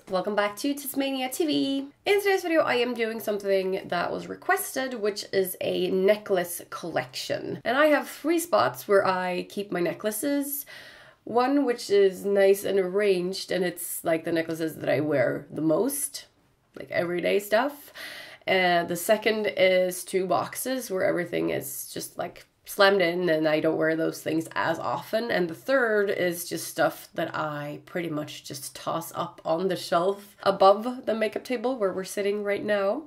Welcome back to TezMania TV. In today's video I am doing something that was requested, which is a necklace collection. And I have 3 spots where I keep my necklaces. One which is nice and arranged, and it's like the necklaces that I wear the most, like everyday stuff. And the second is 2 boxes where everything is just like slammed in and I don't wear those things as often. And the third is just stuff that I pretty much just toss up on the shelf above the makeup table where we're sitting right now.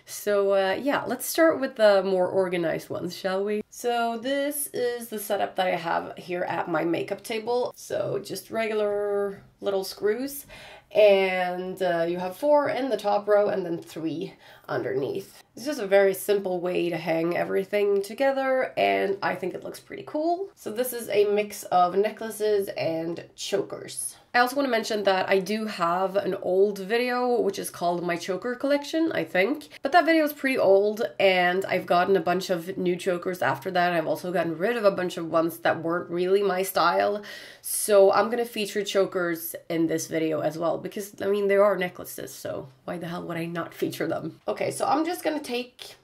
So yeah, let's start with the more organized ones, shall we? So this is the setup that I have here at my makeup table. So just regular little screws, and you have 4 in the top row and then 3 underneath. It's just a very simple way to hang everything together, and I think it looks pretty cool. So this is a mix of necklaces and chokers. I also want to mention that I do have an old video which is called my choker collection, I think. But that video is pretty old and I've gotten a bunch of new chokers after that. I've also gotten rid of a bunch of ones that weren't really my style. So I'm gonna feature chokers in this video as well because, I mean, they are necklaces, so why the hell would I not feature them? Okay, so I'm just gonna take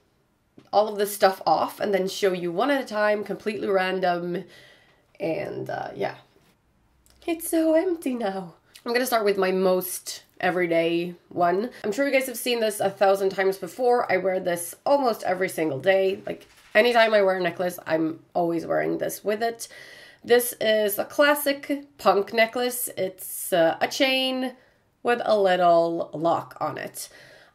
all of this stuff off and then show you one at a time, completely random, and yeah. It's so empty now. I'm gonna start with my most everyday one. I'm sure you guys have seen this 1,000 times before. I wear this almost every single day. Like, anytime I wear a necklace, I'm always wearing this with it. This is a classic punk necklace. It's a chain with a little lock on it.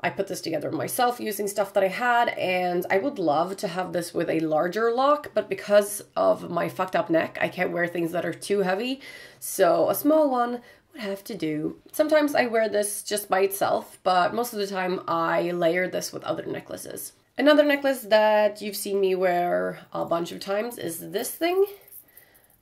I put this together myself using stuff that I had, and I would love to have this with a larger lock, but because of my fucked up neck, I can't wear things that are too heavy, so a small one would have to do. Sometimes I wear this just by itself, but most of the time I layer this with other necklaces. Another necklace that you've seen me wear a bunch of times is this thing.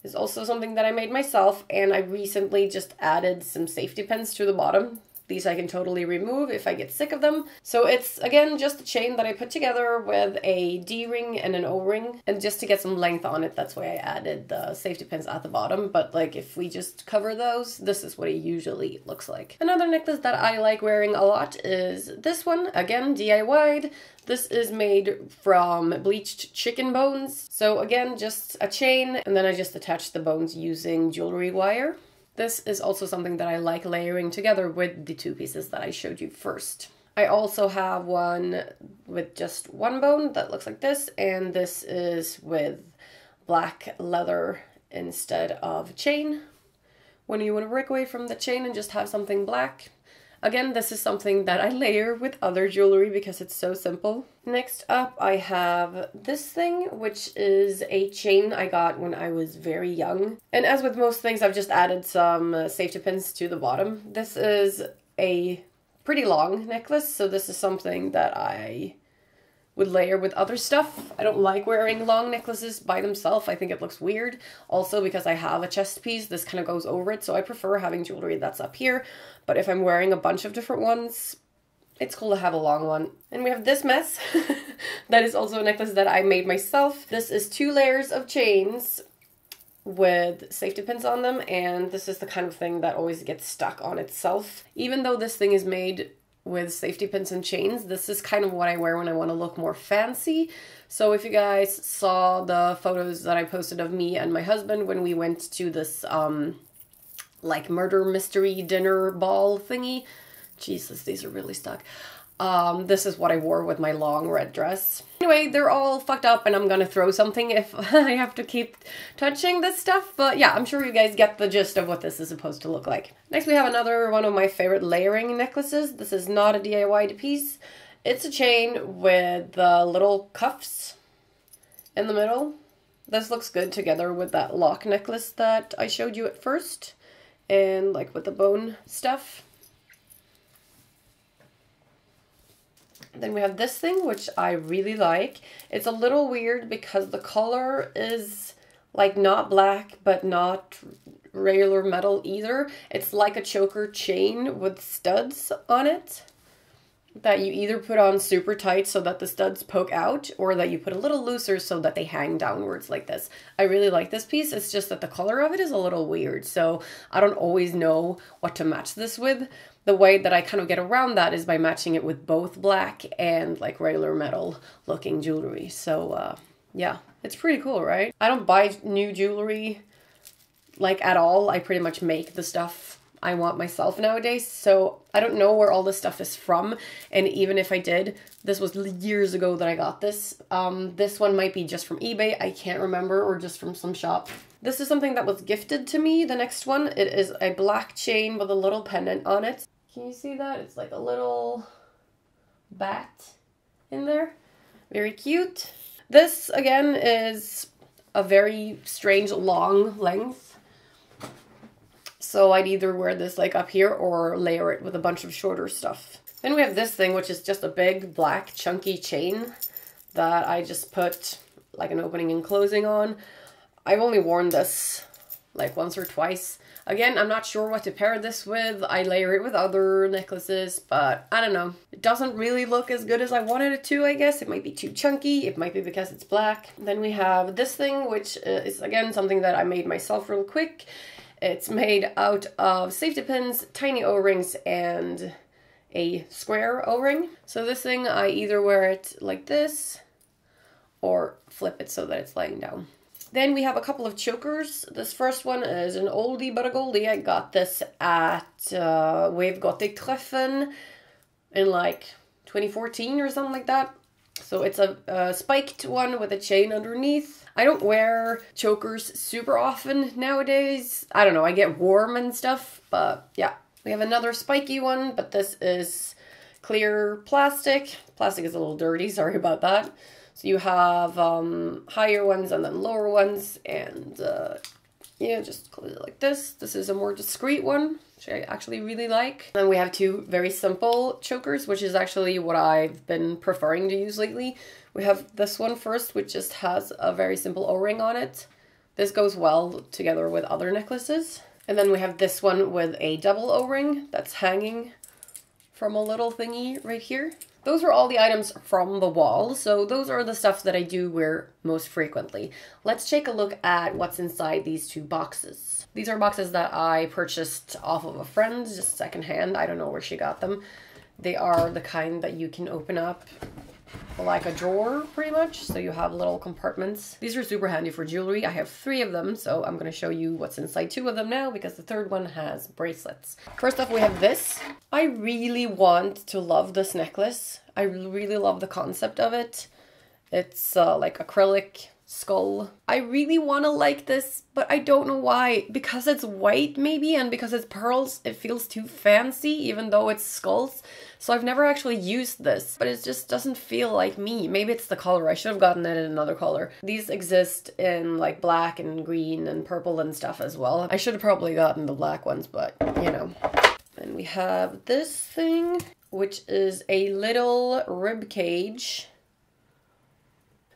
It's also something that I made myself, and I recently just added some safety pins to the bottom. These I can totally remove if I get sick of them. So it's, again, just a chain that I put together with a D-ring and an O-ring. And just to get some length on it, that's why I added the safety pins at the bottom. But like, if we just cover those, this is what it usually looks like. Another necklace that I like wearing a lot is this one. Again, DIY'd. This is made from bleached chicken bones. So again, just a chain, and then I just attach the bones using jewelry wire. This is also something that I like layering together with the 2 pieces that I showed you first. I also have one with just 1 bone that looks like this, and this is with black leather instead of chain. When you want to break away from the chain and just have something black. Again, this is something that I layer with other jewelry because it's so simple. Next up, I have this thing, which is a chain I got when I was very young. And as with most things, I've just added some safety pins to the bottom. This is a pretty long necklace, so this is something that I would layer with other stuff. I don't like wearing long necklaces by themselves. I think it looks weird. Also, because I have a chest piece, this kind of goes over it, so I prefer having jewelry that's up here. But if I'm wearing a bunch of different ones, it's cool to have a long one. And we have this mess. That is also a necklace that I made myself. This is 2 layers of chains with safety pins on them, and this is the kind of thing that always gets stuck on itself. Even though this thing is made with safety pins and chains, this is kind of what I wear when I want to look more fancy. So if you guys saw the photos that I posted of me and my husband when we went to this like murder mystery dinner ball thingy, Jesus, these are really stuck. This is what I wore with my long red dress. Anyway, they're all fucked up and I'm gonna throw something if I have to keep touching this stuff. But yeah, I'm sure you guys get the gist of what this is supposed to look like. Next we have another one of my favorite layering necklaces. This is not a DIY piece. It's a chain with the little cuffs in the middle. This looks good together with that lock necklace that I showed you at first. And like with the bone stuff. Then we have this thing, which I really like. It's a little weird because the color is like not black, but not regular metal either. It's like a choker chain with studs on it. that you either put on super tight so that the studs poke out, or that you put a little looser so that they hang downwards like this. I really like this piece. It's just that the color of it is a little weird, so I don't always know what to match this with. The way that I kind of get around that is by matching it with both black and like regular metal looking jewelry. So yeah, it's pretty cool, right? I don't buy new jewelry like at all. I pretty much make the stuff I want myself nowadays, so I don't know where all this stuff is from, and even if I did, this was years ago that I got this. This one might be just from eBay, I can't remember, or just from some shop. This is something that was gifted to me, the next one. It is a black chain with a little pendant on it. Can you see that? It's like a little bat in there. Very cute. This, again, is a very strange long length. So I'd either wear this like up here or layer it with a bunch of shorter stuff. Then we have this thing, which is just a big black chunky chain that I just put like an opening and closing on. I've only worn this like once or twice. Again, I'm not sure what to pair this with. I layer it with other necklaces, but I don't know. It doesn't really look as good as I wanted it to, I guess. It might be too chunky. It might be because it's black. Then we have this thing, which is again something that I made myself real quick. It's made out of safety pins, tiny O-rings, and a square O-ring. So this thing, I either wear it like this or flip it so that it's laying down. Then we have a couple of chokers. This first one is an oldie but a goldie. I got this at We've Got the Treffen in like 2014 or something like that. So it's a spiked one with a chain underneath. I don't wear chokers super often nowadays. I don't know, I get warm and stuff, but yeah. We have another spiky one, but this is clear plastic. Plastic is a little dirty, sorry about that. So you have higher ones and then lower ones, and yeah, just close it like this. This is a more discreet one, which I actually really like. And we have two very simple chokers, which is actually what I've been preferring to use lately. We have this one first, which just has a very simple O-ring on it. This goes well together with other necklaces. And then we have this one with a double O-ring that's hanging from a little thingy right here. Those are all the items from the wall, so those are the stuff that I do wear most frequently. Let's take a look at what's inside these two boxes. These are boxes that I purchased off of a friend, just secondhand. I don't know where she got them. They are the kind that you can open up like a drawer, pretty much. So you have little compartments. These are super handy for jewelry. I have 3 of them, so I'm going to show you what's inside 2 of them now, because the third one has bracelets. First off, we have this. I really want to love this necklace. I really love the concept of it. It's like acrylic skull. I really want to like this, but I don't know why. Because it's white maybe, and because it's pearls, it feels too fancy even though it's skulls. So I've never actually used this, but it just doesn't feel like me. Maybe it's the color. I should have gotten it in another color. These exist in like black and green and purple and stuff as well. I should have probably gotten the black ones, but you know. And we have this thing, which is a little rib cage.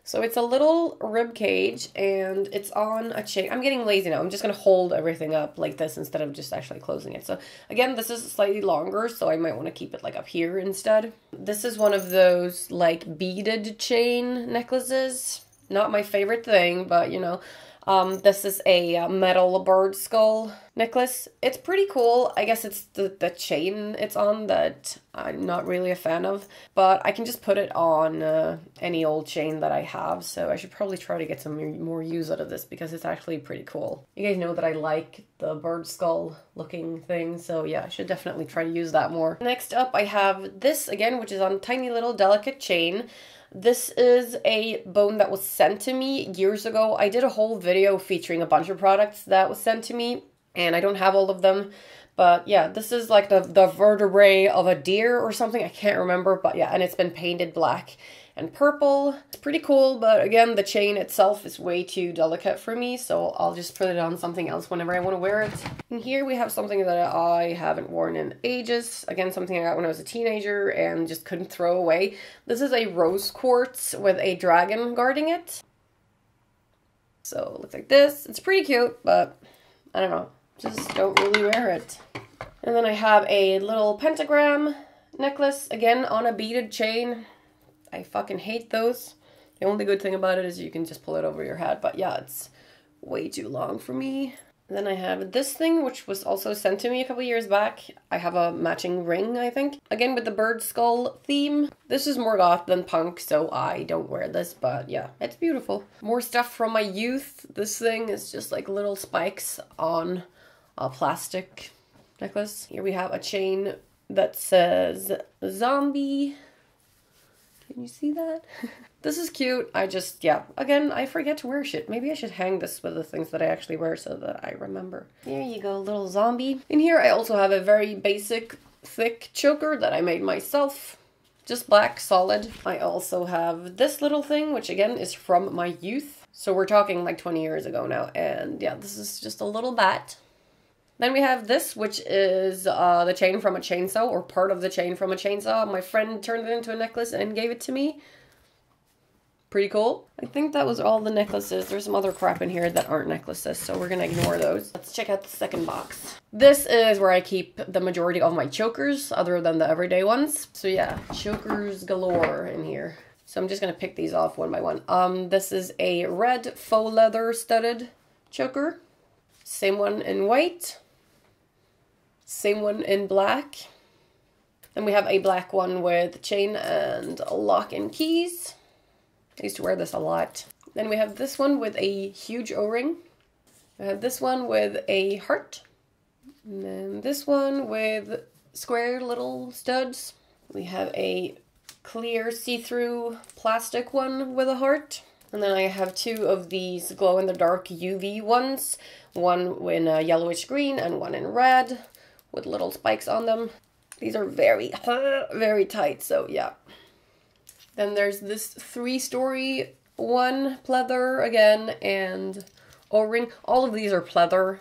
So it's a little rib cage and it's on a chain. I'm getting lazy now. I'm just going to hold everything up like this instead of just actually closing it. So again, this is slightly longer, so I might want to keep it like up here instead. This is one of those like beaded chain necklaces. Not my favorite thing, but you know. This is a metal bird skull necklace. It's pretty cool. I guess it's the chain it's on that I'm not really a fan of, but I can just put it on any old chain that I have, so I should probably try to get some more use out of this because it's actually pretty cool. You guys know that I like the bird skull looking thing, so yeah, I should definitely try to use that more. Next up, I have this again, which is on a tiny little delicate chain. This is a bone that was sent to me years ago. I did a whole video featuring a bunch of products that was sent to me, and I don't have all of them. But yeah, this is like the vertebrae of a deer or something. I can't remember, but yeah, and it's been painted black and purple. It's pretty cool, but again, the chain itself is way too delicate for me, so I'll just put it on something else whenever I want to wear it. And here we have something that I haven't worn in ages. Again, something I got when I was a teenager and just couldn't throw away. This is a rose quartz with a dragon guarding it. So it looks like this. It's pretty cute, but I don't know. Just don't really wear it. And then I have a little pentagram necklace, again on a beaded chain. I fucking hate those. The only good thing about it is you can just pull it over your head, but yeah, it's way too long for me. Then I have this thing, which was also sent to me a couple years back. I have a matching ring, I think. Again, with the bird skull theme. This is more goth than punk, so I don't wear this, but yeah, it's beautiful. More stuff from my youth. This thing is just like little spikes on a plastic necklace. Here we have a chain that says zombie. Can you see that? This is cute. Yeah, again, I forget to wear shit. Maybe I should hang this with the things that I actually wear so that I remember. Here you go, little zombie. In here, I also have a very basic, thick choker that I made myself. Just black, solid. I also have this little thing, which again is from my youth. So we're talking like 20 years ago now. And yeah, this is just a little bat. Then we have this, which is the chain from a chainsaw, or part of the chain from a chainsaw. My friend turned it into a necklace and gave it to me. Pretty cool. I think that was all the necklaces. There's some other crap in here that aren't necklaces, so we're gonna ignore those. Let's check out the second box. This is where I keep the majority of my chokers, other than the everyday ones. So yeah, chokers galore in here. So I'm just gonna pick these off one by one. This is a red faux leather studded choker. Same one in white. Same one in black. Then we have a black one with chain and lock and keys. I used to wear this a lot. Then we have this one with a huge O-ring. I have this one with a heart. And then this one with square little studs. We have a clear see-through plastic one with a heart. And then I have two of these glow-in-the-dark UV ones. One in yellowish green and one in red with little spikes on them. These are very, very tight, so yeah. Then there's this 3-story one, pleather again, and O-ring. All of these are pleather,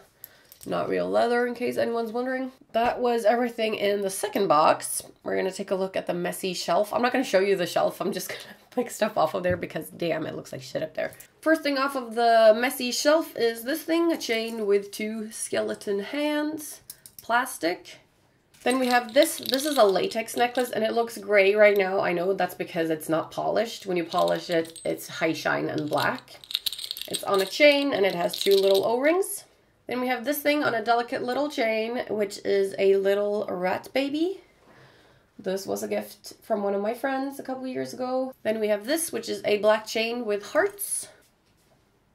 not real leather, in case anyone's wondering. That was everything in the second box. We're gonna take a look at the messy shelf. I'm not gonna show you the shelf, I'm just gonna pick stuff off of there because damn, it looks like shit up there. First thing off of the messy shelf is this thing, a chain with 2 skeleton hands, plastic. Then we have this. This is a latex necklace and it looks gray right now. I know that's because it's not polished. When you polish it, it's high shine and black. It's on a chain and it has 2 little O-rings. Then we have this thing on a delicate little chain, which is a little rat baby. This was a gift from one of my friends a couple years ago. Then we have this, which is a black chain with hearts.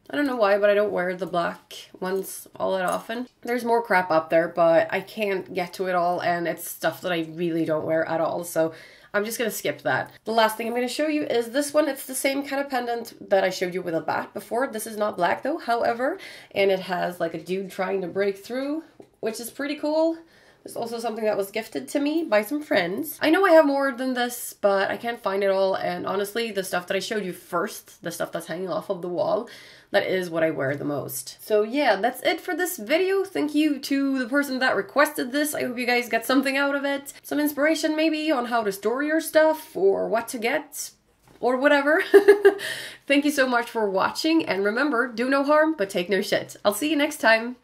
I don't know why, but I don't wear the black ones all that often. There's more crap up there, but I can't get to it all, and it's stuff that I really don't wear at all, so I'm just gonna skip that. The last thing I'm gonna show you is this one. It's the same kind of pendant that I showed you with a bat before. This is not black though, however, and it has like a dude trying to break through, which is pretty cool. It's also something that was gifted to me by some friends. I know I have more than this, but I can't find it all, and honestly, the stuff that I showed you first, the stuff that's hanging off of the wall, that is what I wear the most. So yeah, that's it for this video. Thank you to the person that requested this. I hope you guys got something out of it. Some inspiration maybe on how to store your stuff, or what to get, or whatever. Thank you so much for watching, and remember, do no harm, but take no shit. I'll see you next time.